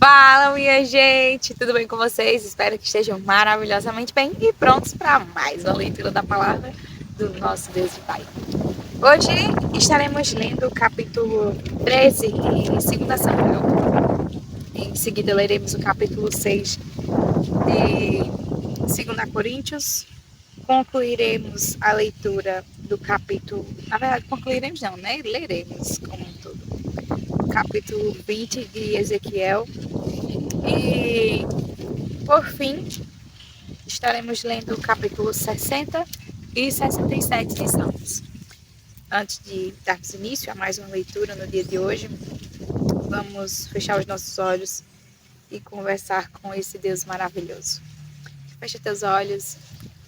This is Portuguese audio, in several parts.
Fala, minha gente! Tudo bem com vocês? Espero que estejam maravilhosamente bem e prontos para mais uma leitura da palavra do nosso Deus e Pai. Hoje estaremos lendo o capítulo 13 de 2 Samuel. Em seguida leremos o capítulo 6 de 2 Coríntios. Concluiremos a leitura do capítulo... Na verdade, concluiremos não, né? Leremos como um todo. O capítulo 20 de Ezequiel. E, por fim, estaremos lendo o capítulo 60 e 67 de Salmos. Antes de darmos início a mais uma leitura no dia de hoje, vamos fechar os nossos olhos e conversar com esse Deus maravilhoso. Fecha teus olhos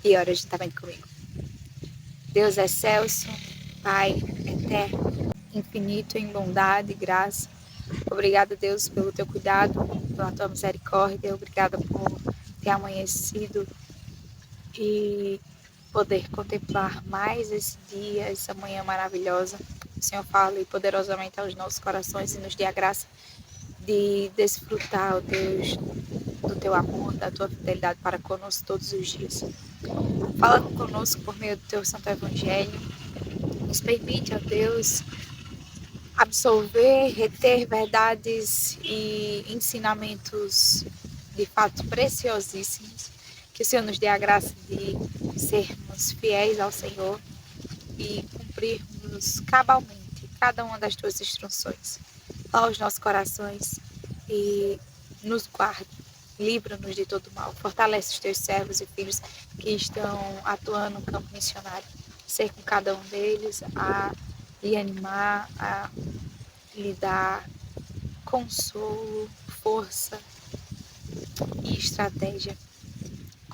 e ora juntamente comigo. Deus excelso, Pai eterno, infinito em bondade e graça. Obrigada, Deus, pelo teu cuidado, pela tua misericórdia. Obrigada por ter amanhecido e poder contemplar mais esse dia, essa manhã maravilhosa. O Senhor fale poderosamente aos nossos corações e nos dê a graça de desfrutar, ó Deus, do teu amor, da tua fidelidade para conosco todos os dias. Fala conosco por meio do teu santo evangelho. Nos permite, ó Deus, absorver, reter verdades e ensinamentos de fato preciosíssimos. Que o Senhor nos dê a graça de sermos fiéis ao Senhor e cumprirmos cabalmente cada uma das tuas instruções. Fala aos nossos corações e nos guarde. Livra-nos de todo mal. Fortalece os teus servos e filhos que estão atuando no campo missionário. Ser com cada um deles a lhe animar, a lhe dar consolo, força e estratégia.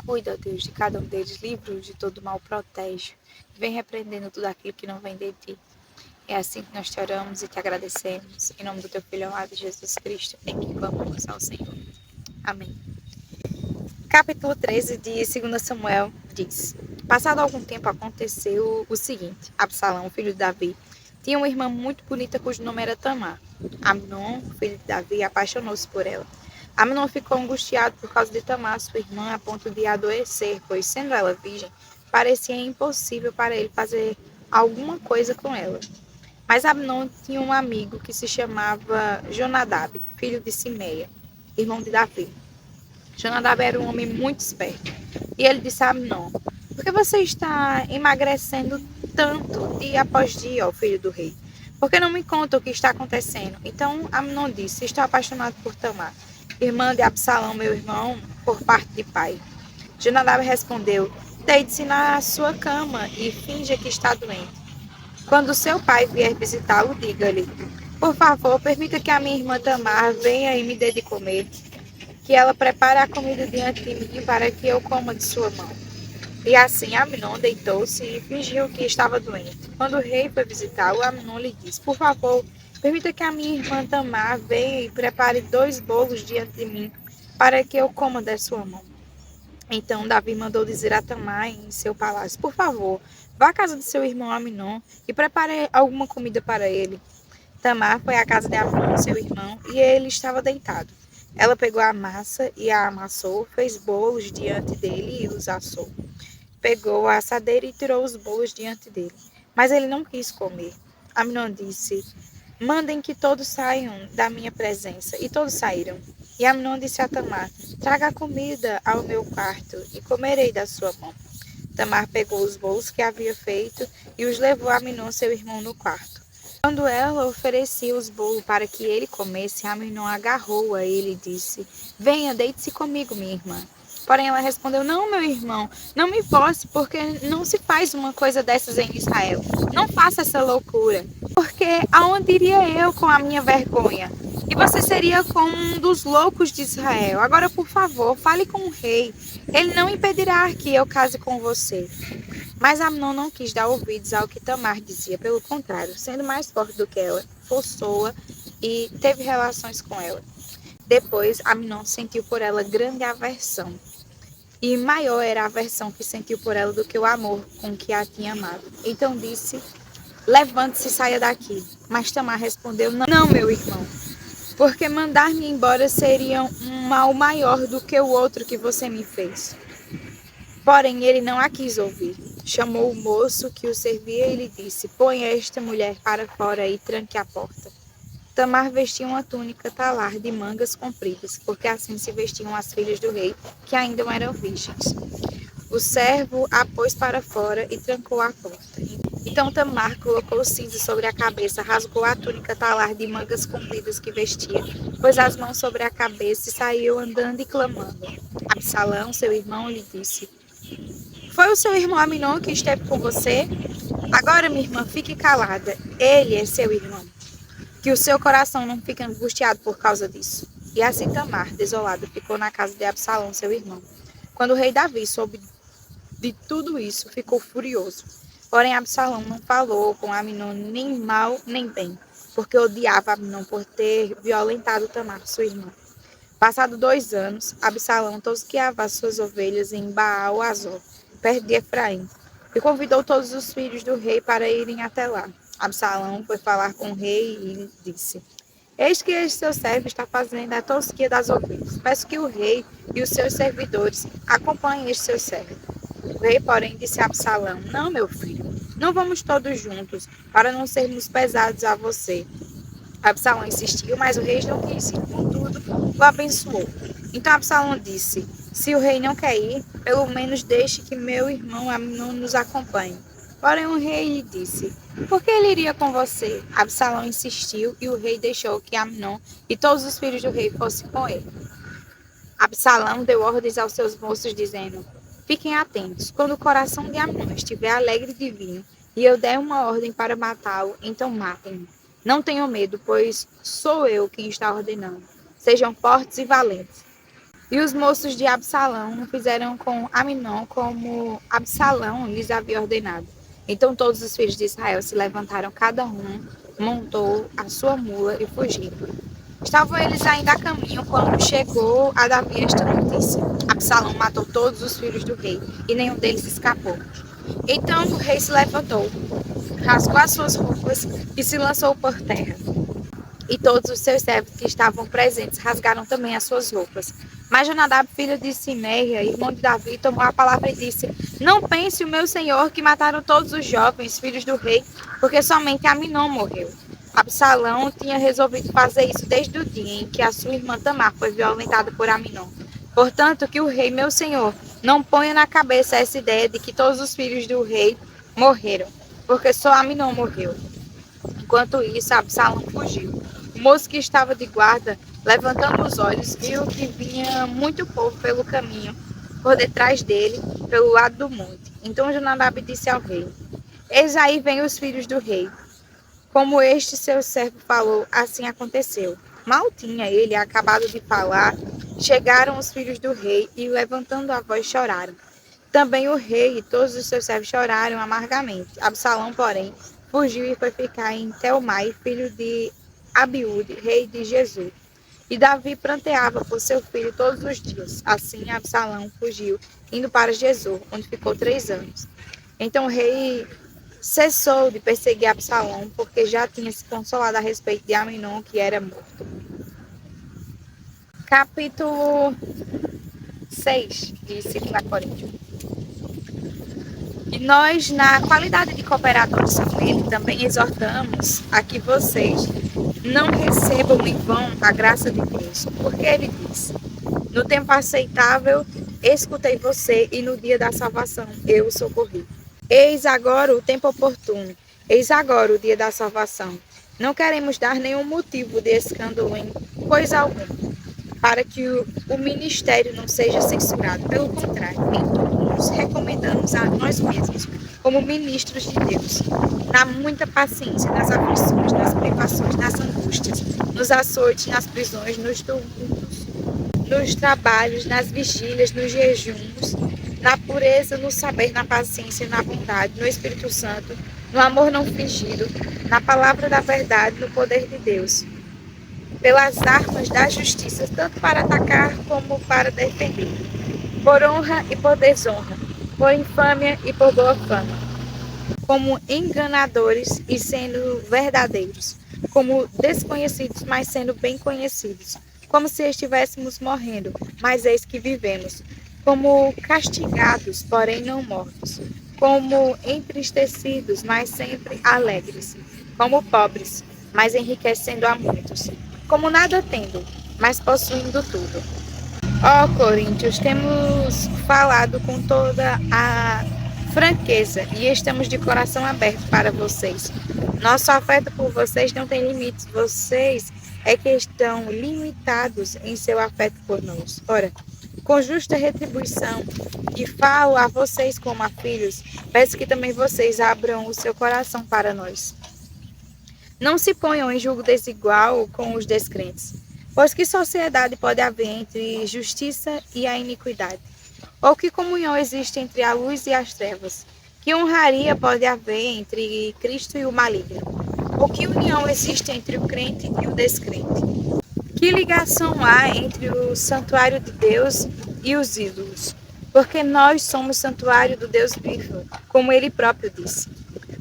Cuida, Deus, de cada um deles, livra-os de todo mal, protege. Vem repreendendo tudo aquilo que não vem de ti. É assim que nós te oramos e te agradecemos. Em nome do teu Filho amado, Jesus Cristo, em que clamamos ao Senhor. Amém. Capítulo 13 de 2 Samuel diz: Passado algum tempo aconteceu o seguinte: Absalão, filho de Davi, tinha uma irmã muito bonita cujo nome era Tamar. Amnon, filho de Davi, apaixonou-se por ela. Amnon ficou angustiado por causa de Tamar, sua irmã, a ponto de adoecer, pois, sendo ela virgem, parecia impossível para ele fazer alguma coisa com ela. Mas Amnon tinha um amigo que se chamava Jonadab, filho de Simeia, irmão de Davi. Jonadab era um homem muito esperto. E ele disse a Amnon: Por que você está emagrecendo tanto dia após dia, ó filho do rei? Por que não me conta o que está acontecendo? Então Amnon disse: Estou apaixonado por Tamar, irmã de Absalão, meu irmão, por parte de pai. Jonadab respondeu: Deite-se na sua cama e finja que está doente. Quando seu pai vier visitá-lo, diga-lhe: Por favor, permita que a minha irmã Tamar venha e me dê de comer, que ela prepare a comida diante de mim para que eu coma de sua mão. E assim Amnon deitou-se e fingiu que estava doente. Quando o rei foi visitá-lo, Amnon lhe disse: Por favor, permita que a minha irmã Tamar venha e prepare 2 bolos diante de mim, para que eu coma da sua mão. Então Davi mandou dizer a Tamar em seu palácio: Por favor, vá à casa de seu irmão Amnon e prepare alguma comida para ele. Tamar foi à casa de Amnon, seu irmão, e ele estava deitado. Ela pegou a massa e a amassou, fez bolos diante dele e os assou. Pegou a assadeira e tirou os bolos diante dele. Mas ele não quis comer. Amnon disse: Mandem que todos saiam da minha presença. E todos saíram. E Amnon disse a Tamar: Traga a comida ao meu quarto e comerei da sua mão. Tamar pegou os bolos que havia feito e os levou a Amnon, seu irmão, no quarto. Quando ela oferecia os bolos para que ele comesse, Amnon agarrou-a e ele disse: Venha, deite-se comigo, minha irmã. Porém ela respondeu: Não, meu irmão, não me force, porque não se faz uma coisa dessas em Israel. Não faça essa loucura, porque aonde iria eu com a minha vergonha? E você seria como um dos loucos de Israel. Agora, por favor, fale com o rei. Ele não impedirá que eu case com você. Mas Amnon não quis dar ouvidos ao que Tamar dizia. Pelo contrário, sendo mais forte do que ela, forçou-a e teve relações com ela. Depois, Amnon sentiu por ela grande aversão. E maior era a aversão que sentiu por ela do que o amor com que a tinha amado. Então disse: Levante-se e saia daqui. Mas Tamar respondeu: Não, meu irmão. porque mandar-me embora seria um mal maior do que o outro que você me fez. Porém, ele não a quis ouvir. Chamou o moço que o servia e lhe disse: Põe esta mulher para fora e tranque a porta. Tamar vestia uma túnica talar de mangas compridas, porque assim se vestiam as filhas do rei, que ainda não eram virgens. O servo a pôs para fora e trancou a porta. Então Tamar colocou o cinzo sobre a cabeça, rasgou a túnica talar de mangas compridas que vestia, pôs as mãos sobre a cabeça e saiu andando e clamando. Absalão, seu irmão, lhe disse: Foi o seu irmão Aminon que esteve com você? Agora, minha irmã, fique calada. Ele é seu irmão. Que o seu coração não fique angustiado por causa disso. E assim Tamar, desolada, ficou na casa de Absalão, seu irmão. Quando o rei Davi soube de tudo isso, ficou furioso. Porém, Absalão não falou com Aminon nem mal nem bem, porque odiava Aminon por ter violentado Tamar, sua irmã. Passado 2 anos, Absalão tosqueava as suas ovelhas em Baal-Azor, perto de Efraim, e convidou todos os filhos do rei para irem até lá. Absalão foi falar com o rei e lhe disse: Eis que este seu servo está fazendo a tosquia das ovelhas. Peço que o rei e os seus servidores acompanhem este seu servo. O rei, porém, disse a Absalão: Não, meu filho, não vamos todos juntos, para não sermos pesados a você. Absalão insistiu, mas o rei não quis ir. Contudo, o abençoou. Então Absalão disse: Se o rei não quer ir, pelo menos deixe que meu irmão Amnon nos acompanhe. Porém o rei lhe disse: Por que ele iria com você? Absalão insistiu e o rei deixou que Amnon e todos os filhos do rei fossem com ele. Absalão deu ordens aos seus moços, dizendo: Fiquem atentos. Quando o coração de Amnon estiver alegre de vinho e eu der uma ordem para matá-lo, então matem-no. Não tenham medo, pois sou eu quem está ordenando. Sejam fortes e valentes. E os moços de Absalão fizeram com Aminon como Absalão lhes havia ordenado. Então todos os filhos de Israel se levantaram, cada um montou a sua mula e fugiram. Estavam eles ainda a caminho quando chegou a Davi esta notícia: Absalão matou todos os filhos do rei e nenhum deles escapou. Então o rei se levantou, rasgou as suas roupas e se lançou por terra. E todos os seus servos que estavam presentes rasgaram também as suas roupas. Mas Jonadab, filho de Simeia, irmão de Davi, tomou a palavra e disse: Não pense o meu senhor que mataram todos os jovens filhos do rei, porque somente Aminon morreu. Absalão tinha resolvido fazer isso desde o dia em que a sua irmã Tamar foi violentada por Aminon. Portanto, que o rei, meu senhor, não ponha na cabeça essa ideia de que todos os filhos do rei morreram, porque só Aminon morreu. Enquanto isso, Absalão fugiu. O moço que estava de guarda, levantando os olhos, viu que vinha muito povo pelo caminho, por detrás dele, pelo lado do monte. Então Jonadab disse ao rei: Eis aí vêm os filhos do rei. Como este seu servo falou, assim aconteceu. Mal tinha ele acabado de falar, chegaram os filhos do rei e, levantando a voz, choraram. Também o rei e todos os seus servos choraram amargamente. Absalão, porém, fugiu e foi ficar em Telmai, filho de Abiúde, rei de Jesus. E Davi pranteava por seu filho todos os dias. Assim, Absalão fugiu, indo para Jesus, onde ficou 3 anos. Então o rei cessou de perseguir Absalão, porque já tinha se consolado a respeito de Aminon, que era morto. Capítulo 6 de 2 Coríntios. E nós, na qualidade de cooperadores com ele, também exortamos a que vocês não recebam em vão a graça de Deus, porque ele diz: No tempo aceitável, escutei você, e no dia da salvação eu o socorri. Eis agora o tempo oportuno, eis agora o dia da salvação. Não queremos dar nenhum motivo de escândalo em coisa alguma, para que o ministério não seja censurado. Pelo contrário, em tudo nos recomendamos a nós mesmos, como ministros de Deus, na muita paciência, nas aflições, nas privações, nas angústias, nos açoites, nas prisões, nos tumultos, nos trabalhos, nas vigílias, nos jejuns, na pureza, no saber, na paciência, na bondade, no Espírito Santo, no amor não fingido, na palavra da verdade, no poder de Deus, pelas armas da justiça, tanto para atacar como para defender, por honra e por desonra, por infâmia e por boa fama, como enganadores e sendo verdadeiros, como desconhecidos, mas sendo bem conhecidos, como se estivéssemos morrendo, mas eis que vivemos, como castigados, porém não mortos, como entristecidos, mas sempre alegres, como pobres, mas enriquecendo a muitos, como nada tendo, mas possuindo tudo. Ó Coríntios, temos falado com toda a franqueza e estamos de coração aberto para vocês. Nosso afeto por vocês não tem limites, vocês é que estão limitados em seu afeto por nós. Ora, com justa retribuição, que falo a vocês como a filhos, peço que também vocês abram o seu coração para nós. Não se ponham em julgo desigual com os descrentes, pois que sociedade pode haver entre justiça e a iniquidade? Ou que comunhão existe entre a luz e as trevas? Que honraria pode haver entre Cristo e o maligno? Ou que união existe entre o crente e o descrente? Que ligação há entre o santuário de Deus e os ídolos? Porque nós somos santuário do Deus vivo, como ele próprio disse.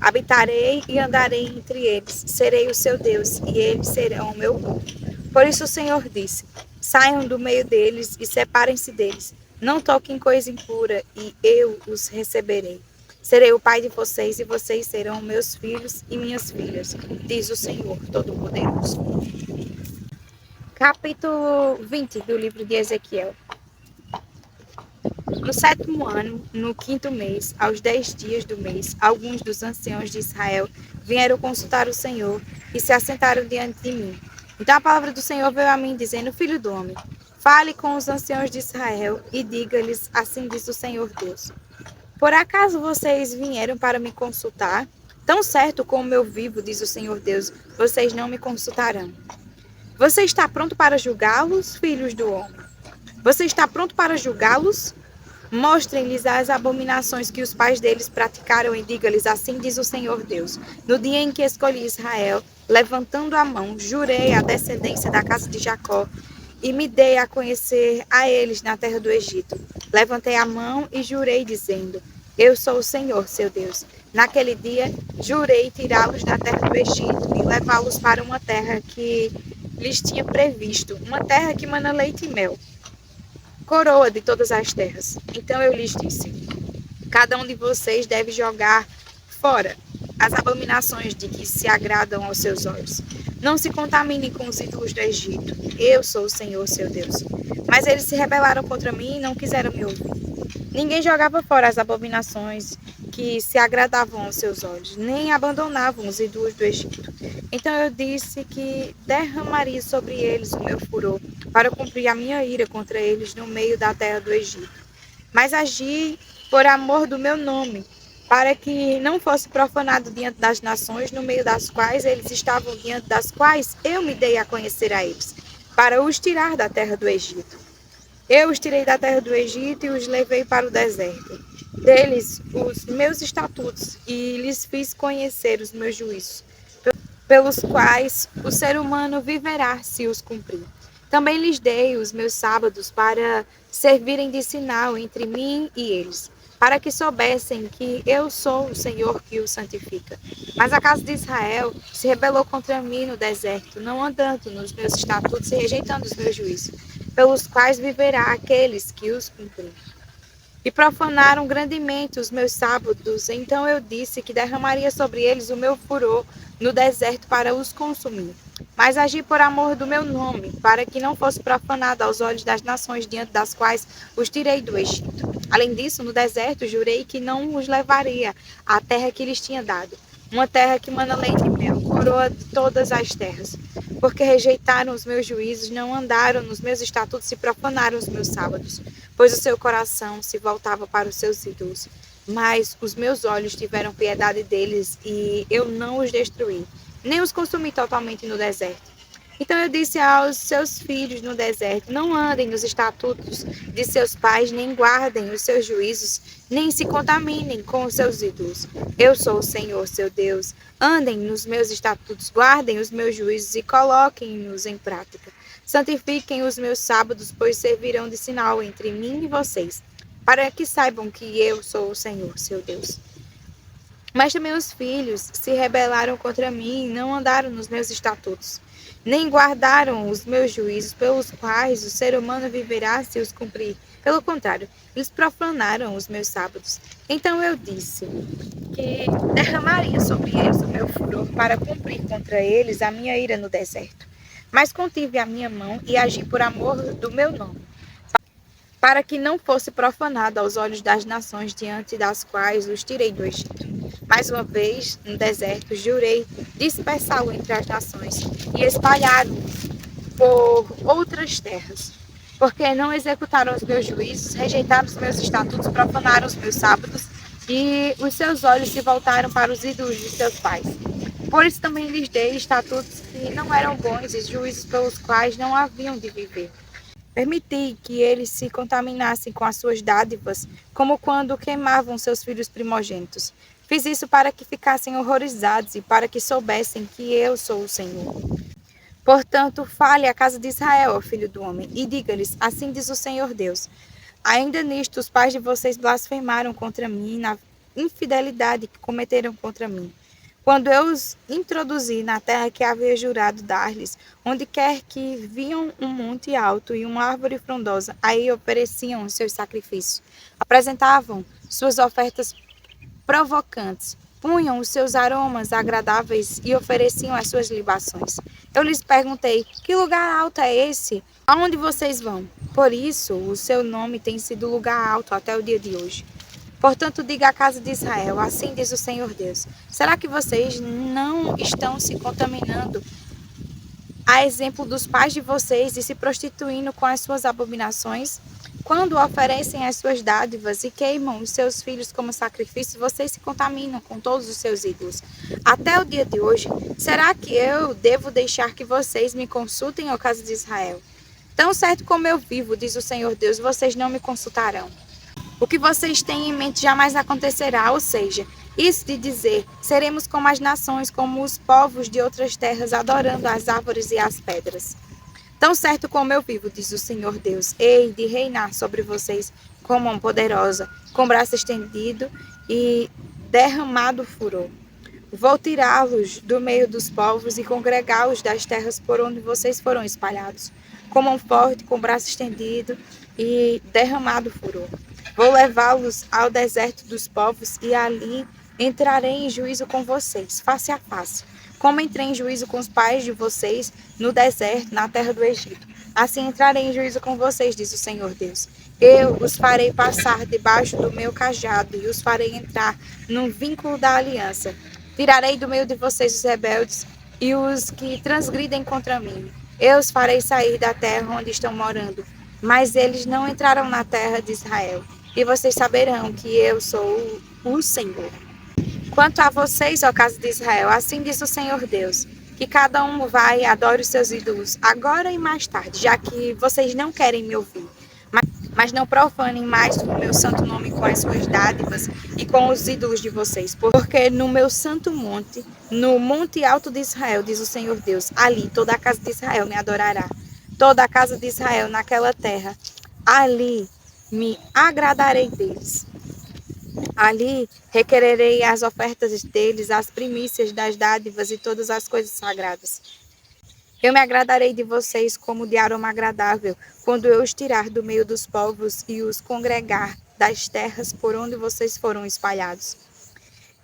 Habitarei e andarei entre eles, serei o seu Deus, e eles serão o meu povo. Por isso o Senhor disse: saiam do meio deles e separem-se deles. Não toquem coisa impura, e eu os receberei. Serei o pai de vocês, e vocês serão meus filhos e minhas filhas, diz o Senhor Todo-Poderoso. Capítulo 20 do livro de Ezequiel. No 7º ano, no 5º mês, aos 10 dias do mês, alguns dos anciãos de Israel vieram consultar o Senhor e se assentaram diante de mim. Então a palavra do Senhor veio a mim, dizendo: Filho do homem, fale com os anciãos de Israel e diga-lhes: assim diz o Senhor Deus. Por acaso vocês vieram para me consultar? Tão certo como eu vivo, diz o Senhor Deus, vocês não me consultarão. Você está pronto para julgá-los, filhos do homem? Você está pronto para julgá-los? Mostrem-lhes as abominações que os pais deles praticaram e diga-lhes: assim diz o Senhor Deus. No dia em que escolhi Israel, levantando a mão, jurei à descendência da casa de Jacó e me dei a conhecer a eles na terra do Egito. Levantei a mão e jurei, dizendo: eu sou o Senhor, seu Deus. Naquele dia, jurei tirá-los da terra do Egito e levá-los para uma terra que lhes tinha previsto, uma terra que mana leite e mel, coroa de todas as terras. Então eu lhes disse: cada um de vocês deve jogar fora as abominações de que se agradam aos seus olhos. Não se contaminem com os ídolos do Egito. Eu sou o Senhor, seu Deus. Mas eles se rebelaram contra mim e não quiseram me ouvir. Ninguém jogava fora as abominações que se agradavam aos seus olhos, nem abandonavam os ídolos do Egito. Então eu disse que derramaria sobre eles o meu furor, para cumprir a minha ira contra eles no meio da terra do Egito. Mas agi por amor do meu nome, para que não fosse profanado diante das nações, no meio das quais eles estavam, diante das quais eu me dei a conhecer a eles, para os tirar da terra do Egito. Eu os tirei da terra do Egito e os levei para o deserto. Deles os meus estatutos e lhes fiz conhecer os meus juízos, pelos quais o ser humano viverá se os cumprir. Também lhes dei os meus sábados para servirem de sinal entre mim e eles, para que soubessem que eu sou o Senhor que os santifica. Mas a casa de Israel se rebelou contra mim no deserto, não andando nos meus estatutos e rejeitando os meus juízos, pelos quais viverá aqueles que os cumprem. E profanaram grandemente os meus sábados, então eu disse que derramaria sobre eles o meu furor no deserto para os consumir. Mas agi por amor do meu nome, para que não fosse profanado aos olhos das nações diante das quais os tirei do Egito. Além disso, no deserto jurei que não os levaria à terra que lhes tinha dado, uma terra que mana leite e mel, coroa de todas as terras, porque rejeitaram os meus juízos, não andaram nos meus estatutos e profanaram os meus sábados, pois o seu coração se voltava para os seus ídolos. Mas os meus olhos tiveram piedade deles e eu não os destruí, nem os consumi totalmente no deserto. Então eu disse aos seus filhos no deserto: não andem nos estatutos de seus pais, nem guardem os seus juízos, nem se contaminem com os seus ídolos. Eu sou o Senhor, seu Deus. Andem nos meus estatutos, guardem os meus juízos e coloquem-nos em prática. Santifiquem os meus sábados, pois servirão de sinal entre mim e vocês, para que saibam que eu sou o Senhor, seu Deus. Mas também os filhos se rebelaram contra mim e não andaram nos meus estatutos, nem guardaram os meus juízos, pelos quais o ser humano viverá se os cumprir. Pelo contrário, eles profanaram os meus sábados. Então eu disse que derramaria sobre eles o meu furor para cumprir contra eles a minha ira no deserto. Mas contive a minha mão e agi por amor do meu nome, para que não fosse profanado aos olhos das nações diante das quais os tirei do Egito. Mais uma vez, no deserto, jurei dispersá-lo entre as nações e espalhá-lo por outras terras. Porque não executaram os meus juízos, rejeitaram os meus estatutos, profanaram os meus sábados, e os seus olhos se voltaram para os ídolos de seus pais. Por isso também lhes dei estatutos que não eram bons e juízos pelos quais não haviam de viver. Permiti que eles se contaminassem com as suas dádivas, como quando queimavam seus filhos primogênitos. Fiz isso para que ficassem horrorizados e para que soubessem que eu sou o Senhor. Portanto, fale à casa de Israel, ó filho do homem, e diga-lhes: assim diz o Senhor Deus. Ainda nisto, os pais de vocês blasfemaram contra mim na infidelidade que cometeram contra mim. Quando eu os introduzi na terra que havia jurado dar-lhes, onde quer que viam um monte alto e uma árvore frondosa, aí ofereciam os seus sacrifícios, apresentavam suas ofertas provocantes, punham os seus aromas agradáveis e ofereciam as suas libações. Eu lhes perguntei: que lugar alto é esse? Aonde vocês vão? Por isso, o seu nome tem sido lugar alto até o dia de hoje. Portanto, diga à casa de Israel: assim diz o Senhor Deus: será que vocês não estão se contaminando a exemplo dos pais de vocês e se prostituindo com as suas abominações? Quando oferecem as suas dádivas e queimam os seus filhos como sacrifício, vocês se contaminam com todos os seus ídolos. Até o dia de hoje, será que eu devo deixar que vocês me consultem, ó casa de Israel? Tão certo como eu vivo, diz o Senhor Deus, vocês não me consultarão. O que vocês têm em mente jamais acontecerá, ou seja, isso de dizer, seremos como as nações, como os povos de outras terras, adorando as árvores e as pedras. Tão certo como eu vivo, diz o Senhor Deus, hei de reinar sobre vocês com mão poderosa, com braço estendido e derramado furor. Vou tirá-los do meio dos povos e congregá-los das terras por onde vocês foram espalhados, com mão forte, com braço estendido e derramado furor. Vou levá-los ao deserto dos povos e ali entrarei em juízo com vocês, face a face, como entrei em juízo com os pais de vocês no deserto, na terra do Egito. Assim entrarei em juízo com vocês, diz o Senhor Deus. Eu os farei passar debaixo do meu cajado e os farei entrar num vínculo da aliança. Tirarei do meio de vocês os rebeldes e os que transgridem contra mim. Eu os farei sair da terra onde estão morando, mas eles não entrarão na terra de Israel. E vocês saberão que eu sou o Senhor. Quanto a vocês, ó casa de Israel, assim diz o Senhor Deus, que cada um vá e adore os seus ídolos, agora e mais tarde, já que vocês não querem me ouvir. Mas não profanem mais o meu santo nome com as suas dádivas e com os ídolos de vocês, porque no meu santo monte, no monte alto de Israel, diz o Senhor Deus, ali toda a casa de Israel me adorará. Toda a casa de Israel naquela terra, ali me agradarei deles. Ali requererei as ofertas deles, as primícias das dádivas e todas as coisas sagradas. Eu me agradarei de vocês como de aroma agradável, quando eu os tirar do meio dos povos e os congregar das terras por onde vocês foram espalhados.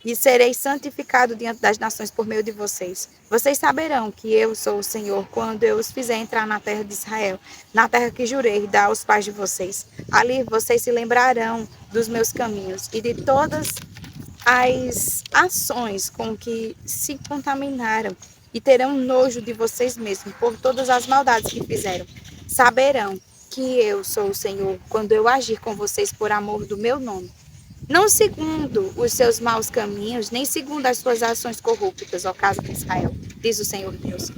E serei santificado diante das nações por meio de vocês. Vocês saberão que eu sou o Senhor quando eu os fizer entrar na terra de Israel, na terra que jurei dar aos pais de vocês. Ali vocês se lembrarão dos meus caminhos e de todas as ações com que se contaminaram e terão nojo de vocês mesmos por todas as maldades que fizeram. Saberão que eu sou o Senhor quando eu agir com vocês por amor do meu nome. Não segundo os seus maus caminhos, nem segundo as suas ações corruptas, ó casa de Israel, diz o Senhor Deus.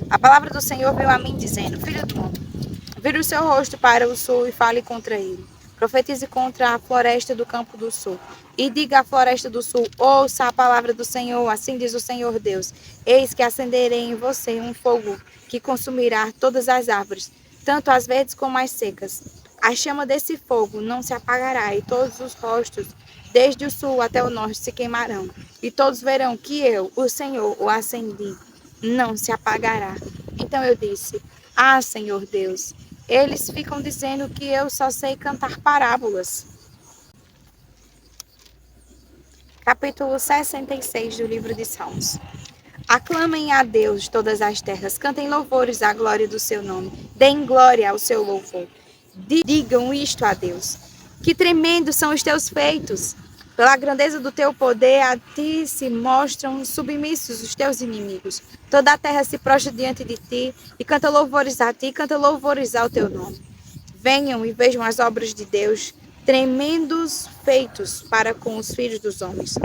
A palavra do Senhor veio a mim dizendo: filho do homem, vire o seu rosto para o sul e fale contra ele. Profetize contra a floresta do campo do sul. E diga à floresta do sul: ouça a palavra do Senhor, assim diz o Senhor Deus. Eis que acenderei em você um fogo que consumirá todas as árvores, tanto as verdes como as secas. A chama desse fogo não se apagará, e todos os rostos desde o sul até o norte se queimarão, e todos verão que eu, o Senhor, o acendi, não se apagará. Então eu disse: Ah, Senhor Deus, eles ficam dizendo que eu só sei cantar parábolas. Capítulo 66 do livro de Salmos. Aclamem a Deus todas as terras, cantem louvores à glória do seu nome, deem glória ao seu louvor. Digam isto a Deus. Que tremendos são os teus feitos! Pela grandeza do teu poder, a ti se mostram submissos os teus inimigos. Toda a terra se prostra diante de ti e canta louvores a ti, canta louvores ao teu nome. Venham e vejam as obras de Deus, tremendos feitos para com os filhos dos homens.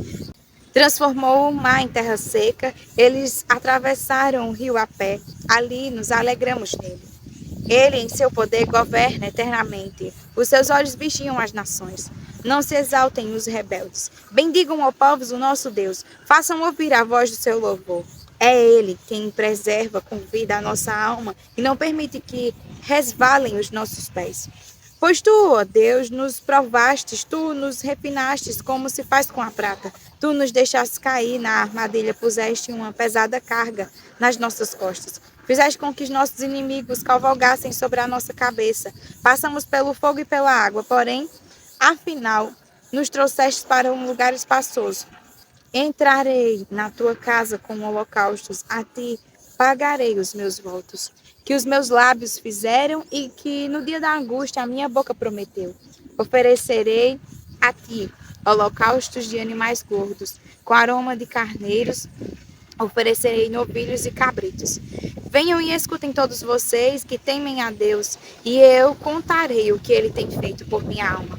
Transformou o mar em terra seca, eles atravessaram o rio a pé, ali nos alegramos nele. Ele, em seu poder, governa eternamente. Os seus olhos vigiam as nações. Não se exaltem os rebeldes. Bendigam, ó povos, o nosso Deus. Façam ouvir a voz do seu louvor. É Ele quem preserva com vida a nossa alma e não permite que resvalem os nossos pés. Pois tu, ó Deus, nos provastes, tu nos refinastes como se faz com a prata. Tu nos deixaste cair na armadilha, puseste uma pesada carga nas nossas costas. Fizeste com que os nossos inimigos cavalgassem sobre a nossa cabeça. Passamos pelo fogo e pela água, porém, afinal, nos trouxeste para um lugar espaçoso. Entrarei na tua casa com holocaustos, a ti pagarei os meus votos, que os meus lábios fizeram e que no dia da angústia a minha boca prometeu. Oferecerei a ti holocaustos de animais gordos, com aroma de carneiros, oferecerei novilhos e cabritos. Venham e escutem todos vocês que temem a Deus, e eu contarei o que ele tem feito por minha alma.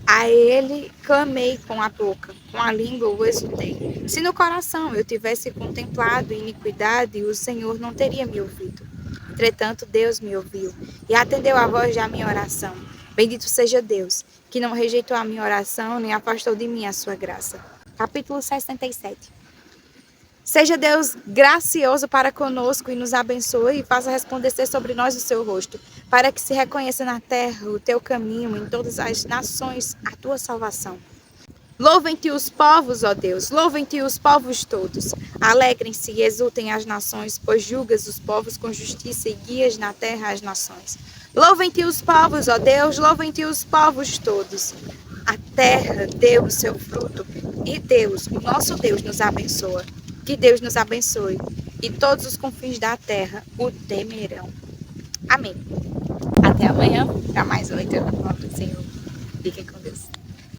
A ele clamei com a boca, com a língua o exultei. Se no coração eu tivesse contemplado iniquidade, o Senhor não teria me ouvido. Entretanto, Deus me ouviu e atendeu a voz da minha oração. Bendito seja Deus, que não rejeitou a minha oração, nem afastou de mim a sua graça. Capítulo 67. Seja Deus gracioso para conosco e nos abençoe e faça resplandecer sobre nós o seu rosto, para que se reconheça na terra o teu caminho, em todas as nações a tua salvação. Louvem-te os povos, ó Deus, louvem-te os povos todos. Alegrem-se e exultem as nações, pois julgas os povos com justiça e guias na terra as nações. Louvem-te os povos, ó Deus, louvem-te os povos todos. A terra deu o seu fruto e Deus, o nosso Deus, nos abençoa. Que Deus nos abençoe e todos os confins da terra o temerão. Amém. Até amanhã para mais uma leitura do Senhor. Fiquem com Deus.